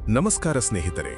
ನಮಸ್ಕಾರ ಸ್ನೇಹಿತರೆ.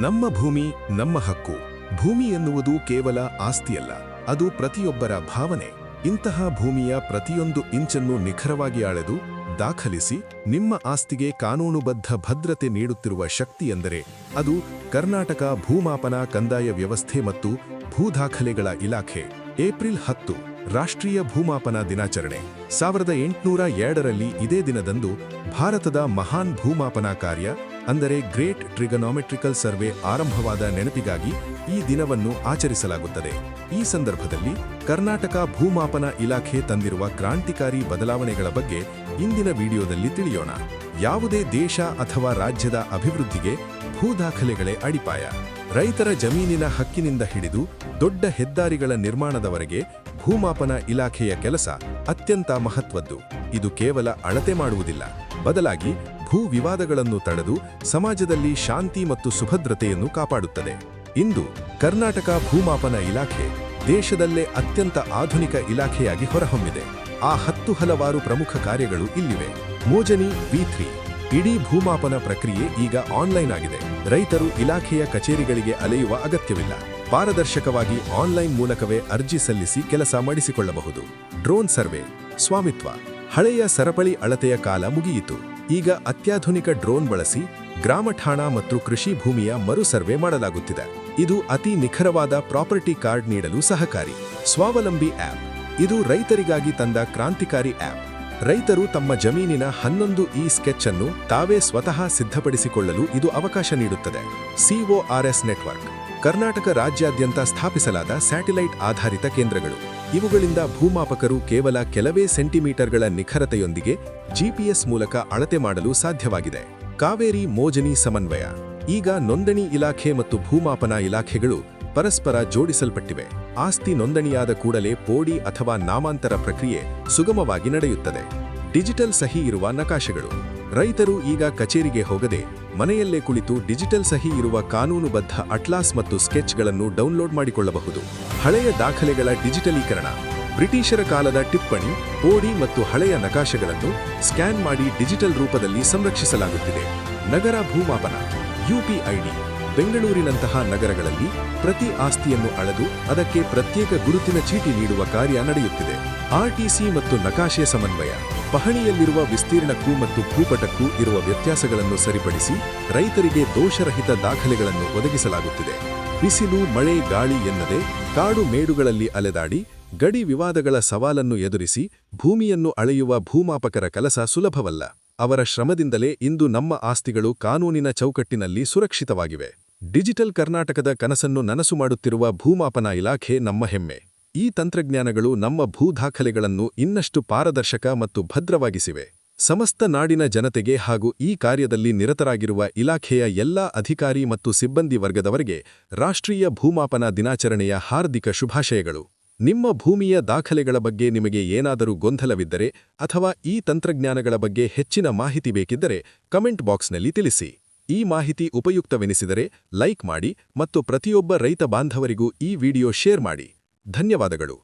ನಮ್ಮ ಭೂಮಿ ನಮ್ಮ ಹಕ್ಕು. ಭೂಮಿ ಎನ್ನುವುದು ಕೇವಲ ಆಸ್ತಿಯಲ್ಲ, ಅದು ಪ್ರತಿಯೊಬ್ಬರ ಭಾವನೆ. ಇಂತಹ ಭೂಮಿಯ ಪ್ರತಿಯೊಂದು ಇಂಚನ್ನು ನಿಖರವಾಗಿ ಅಳೆದು ದಾಖಲಿಸಿ ನಿಮ್ಮ ಆಸ್ತಿಗೆ ಕಾನೂನುಬದ್ಧ ಭದ್ರತೆ ನೀಡುತ್ತಿರುವ ಶಕ್ತಿ ಎಂದರೆ ಅದು ಕರ್ನಾಟಕ ಭೂಮಾಪನ ಕಂದಾಯ ವ್ಯವಸ್ಥೆ ಮತ್ತು ಭೂದಾಖಲೆಗಳ ಇಲಾಖೆ. ಏಪ್ರಿಲ್ 10 ರಾಷ್ಟ್ರೀಯ ಭೂಮಾಪನ ದಿನಾಚರಣೆ. 1802ರಲ್ಲಿ ಇದೇ ದಿನದಂದು ಭಾರತದ ಮಹಾನ್ ಭೂಮಾಪನ ಕಾರ್ಯ ಅಂದರೆ ಗ್ರೇಟ್ ಟ್ರಿಗನೋಮೆಟ್ರಿಕಲ್ ಸರ್ವೆ ಆರಂಭವಾದ ನೆನಪಿಗಾಗಿ ಈ ದಿನವನ್ನು ಆಚರಿಸಲಾಗುತ್ತದೆ. ಈ ಸಂದರ್ಭದಲ್ಲಿ ಕರ್ನಾಟಕ ಭೂಮಾಪನ ಇಲಾಖೆ ತಂದಿರುವ ಕ್ರಾಂತಿಕಾರಿ ಬದಲಾವಣೆಗಳ ಬಗ್ಗೆ ಇಂದಿನ ವಿಡಿಯೋದಲ್ಲಿ ತಿಳಿಯೋಣ. ಯಾವುದೇ ದೇಶ ಅಥವಾ ರಾಜ್ಯದ ಅಭಿವೃದ್ಧಿಗೆ ಭೂದಾಖಲೆಗಳೇ ಅಡಿಪಾಯ. ರೈತರ ಜಮೀನಿನ ಹಕ್ಕಿನಿಂದ ಹಿಡಿದು ದೊಡ್ಡ ಹೆದ್ದಾರಿಗಳ ನಿರ್ಮಾಣದವರೆಗೆ ಭೂಮಾಪನ ಇಲಾಖೆಯ ಕೆಲಸ ಅತ್ಯಂತ ಮಹತ್ವದ್ದು. ಇದು ಕೇವಲ ಅಳತೆ ಮಾಡುವುದಿಲ್ಲ, ಬದಲಾಗಿ ಭೂ ವಿವಾದಗಳನ್ನು ತಡೆದು ಸಮಾಜದಲ್ಲಿ ಶಾಂತಿ ಮತ್ತು ಸುಭದ್ರತೆಯನ್ನು ಕಾಪಾಡುತ್ತದೆ. ಇಂದು ಕರ್ನಾಟಕ ಭೂಮಾಪನ ಇಲಾಖೆ ದೇಶದಲ್ಲೇ ಅತ್ಯಂತ ಆಧುನಿಕ ಇಲಾಖೆಯಾಗಿ ಹೊರಹೊಮ್ಮಿದೆ. ಆ 10 ಹಲವಾರು ಪ್ರಮುಖ ಕಾರ್ಯಗಳು ಇಲ್ಲಿವೆ. ಮೋಜನಿ V3 ಇಡೀ ಭೂಮಾಪನ ಪ್ರಕ್ರಿಯೆ ಈಗ ಆನ್ಲೈನ್ ಆಗಿದೆ. ರೈತರು ಇಲಾಖೆಯ ಕಚೇರಿಗಳಿಗೆ ಅಲೆಯುವ ಅಗತ್ಯವಿಲ್ಲ. ಪಾರದರ್ಶಕವಾಗಿ ಆನ್ಲೈನ್ ಮೂಲಕವೇ ಅರ್ಜಿ ಸಲ್ಲಿಸಿ ಕೆಲಸ ಮಾಡಿಸಿಕೊಳ್ಳಬಹುದು. ಡ್ರೋನ್ ಸರ್ವೆ ಸ್ವಾಮಿತ್ವ. ಹಳೆಯ ಸರಪಳಿ ಅಳತೆಯ ಕಾಲ ಮುಗಿಯಿತು. ಈಗ ಅತ್ಯಾಧುನಿಕ ಡ್ರೋನ್ ಬಳಸಿ ಗ್ರಾಮ ಠಾಣಾ ಮತ್ತು ಕೃಷಿ ಭೂಮಿಯ ಮರು ಸರ್ವೆ ಮಾಡಲಾಗುತ್ತಿದೆ. ಇದು ಅತಿ ನಿಖರವಾದ ಪ್ರಾಪರ್ಟಿ ಕಾರ್ಡ್ ನೀಡಲು ಸಹಕಾರಿ. ಸ್ವಾವಲಂಬಿ ಆಪ್. ಇದು ರೈತರಿಗಾಗಿ ತಂದ ಕ್ರಾಂತಿಕಾರಿ ಆಪ್. ರೈತರು ತಮ್ಮ ಜಮೀನಿನ 11 ಸ್ಕೆಚ್ ಅನ್ನು ತಾವೇ ಸ್ವತಃ ಸಿದ್ಧಪಡಿಸಿಕೊಳ್ಳಲು ಇದು ಅವಕಾಶ ನೀಡುತ್ತದೆ. CORS network. ಕರ್ನಾಟಕ ರಾಜ್ಯಾದ್ಯಂತ ಸ್ಥಾಪಿಸಲಾದ ಸ್ಯಾಟಲೈಟ್ ಆಧಾರಿತ ಕೇಂದ್ರಗಳು. ಇವುಗಳಿಂದ ಭೂಮಾಪಕರು ಕೇವಲ ಕೆಲವೇ ಸೆಂಟಿಮೀಟರ್ಗಳ ನಿಖರತೆಯೊಂದಿಗೆ GPS ಮೂಲಕ ಅಳತೆ ಮಾಡಲು ಸಾಧ್ಯವಾಗಿದೆ. ಕಾವೇರಿ ಮೋಜನಿ ಸಮನ್ವಯ. ಈಗ ನೋಂದಣಿ ಇಲಾಖೆ ಮತ್ತು ಭೂಮಾಪನ ಇಲಾಖೆಗಳು ಪರಸ್ಪರ ಜೋಡಿಸಲ್ಪಟ್ಟಿವೆ. ಆಸ್ತಿ ನೋಂದಣಿಯಾದ ಕೂಡಲೇ ಪೋಡಿ ಅಥವಾ ನಾಮಾಂತರ ಪ್ರಕ್ರಿಯೆ ಸುಗಮವಾಗಿ ನಡೆಯುತ್ತದೆ. ಡಿಜಿಟಲ್ ಸಹಿ ಇರುವ ನಕಾಶೆಗಳು. ರೈತರು ಈಗ ಕಚೇರಿಗೆ ಹೋಗದೆ ಮನೆಯಲ್ಲೇ ಕುಳಿತು ಡಿಜಿಟಲ್ ಸಹಿ ಇರುವ ಕಾನೂನುಬದ್ಧ ಅಟ್ಲಾಸ್ ಮತ್ತು ಸ್ಕೆಚ್ಗಳನ್ನು ಡೌನ್ಲೋಡ್ ಮಾಡಿಕೊಳ್ಳಬಹುದು. ಹಳೆಯ ದಾಖಲೆಗಳ ಡಿಜಿಟಲೀಕರಣ. ಬ್ರಿಟಿಷರ ಕಾಲದ ಟಿಪ್ಪಣಿ, ಪೋಡಿ ಮತ್ತು ಹಳೆಯ ನಕಾಶೆಗಳನ್ನು ಸ್ಕ್ಯಾನ್ ಮಾಡಿ ಡಿಜಿಟಲ್ ರೂಪದಲ್ಲಿ ಸಂರಕ್ಷಿಸಲಾಗುತ್ತಿದೆ. ನಗರ ಭೂಮಾಪನ. UPID. ಬೆಂಗಳೂರಿನಂತಹ ನಗರಗಳಲ್ಲಿ ಪ್ರತಿ ಆಸ್ತಿಯನ್ನು ಅಳೆದು ಅದಕ್ಕೆ ಪ್ರತ್ಯೇಕ ಗುರುತಿನ ಚೀಟಿ ನೀಡುವ ಕಾರ್ಯ ನಡೆಯುತ್ತಿದೆ. RTC ಮತ್ತು ನಕಾಶೆ ಸಮನ್ವಯ. ಪಹಣಿಯಲ್ಲಿರುವ ವಿಸ್ತೀರ್ಣಕ್ಕೂ ಮತ್ತು ಭೂಪಟಕ್ಕೂ ಇರುವ ವ್ಯತ್ಯಾಸಗಳನ್ನು ಸರಿಪಡಿಸಿ ರೈತರಿಗೆ ದೋಷರಹಿತ ದಾಖಲೆಗಳನ್ನು ಒದಗಿಸಲಾಗುತ್ತಿದೆ. ಬಿಸಿಲು, ಮಳೆ, ಗಾಳಿ ಎನ್ನದೆ ಕಾಡು ಮೇಡುಗಳಲ್ಲಿ ಅಲೆದಾಡಿ ಗಡಿ ವಿವಾದಗಳ ಸವಾಲನ್ನು ಎದುರಿಸಿ ಭೂಮಿಯನ್ನು ಅಳೆಯುವ ಭೂಮಾಪಕರ ಕೆಲಸ ಸುಲಭವಲ್ಲ. ಅವರ ಶ್ರಮದಿಂದಲೇ ಇಂದು ನಮ್ಮ ಆಸ್ತಿಗಳು ಕಾನೂನಿನ ಚೌಕಟ್ಟಿನಲ್ಲಿ ಸುರಕ್ಷಿತವಾಗಿವೆ. ಡಿಜಿಟಲ್ ಕರ್ನಾಟಕದ ಕನಸನ್ನು ನನಸು ಮಾಡುತ್ತಿರುವ ಭೂಮಾಪನ ಇಲಾಖೆ ನಮ್ಮ ಹೆಮ್ಮೆ. ಈ ತಂತ್ರಜ್ಞಾನಗಳು ನಮ್ಮ ಭೂದಾಖಲೆಗಳನ್ನು ಇನ್ನಷ್ಟು ಪಾರದರ್ಶಕ ಮತ್ತು ಭದ್ರವಾಗಿಸಿವೆ. ಸಮಸ್ತ ನಾಡಿನ ಜನತೆಗೆ ಹಾಗೂ ಈ ಕಾರ್ಯದಲ್ಲಿ ನಿರತರಾಗಿರುವ ಇಲಾಖೆಯ ಎಲ್ಲಾ ಅಧಿಕಾರಿ ಮತ್ತು ಸಿಬ್ಬಂದಿ ವರ್ಗದವರಿಗೆ ರಾಷ್ಟ್ರೀಯ ಭೂಮಾಪನ ದಿನಾಚರಣೆಯ ಹಾರ್ದಿಕ ಶುಭಾಶಯಗಳು. ನಿಮ್ಮ ಭೂಮಿಯ ದಾಖಲೆಗಳ ಬಗ್ಗೆ ನಿಮಗೆ ಏನಾದರೂ ಗೊಂದಲವಿದ್ದರೆ ಅಥವಾ ಈ ತಂತ್ರಜ್ಞಾನಗಳ ಬಗ್ಗೆ ಹೆಚ್ಚಿನ ಮಾಹಿತಿ ಬೇಕಿದ್ದರೆ ಕಮೆಂಟ್ ಬಾಕ್ಸ್ನಲ್ಲಿ ತಿಳಿಸಿ. ಈ ಮಾಹಿತಿ ಉಪಯುಕ್ತವೆನಿಸಿದರೆ ಲೈಕ್ ಮಾಡಿ ಮತ್ತು ಪ್ರತಿಯೊಬ್ಬ ರೈತ ಬಾಂಧವರಿಗೂ ಈ ವಿಡಿಯೋ ಶೇರ್ ಮಾಡಿ. ಧನ್ಯವಾದಗಳು.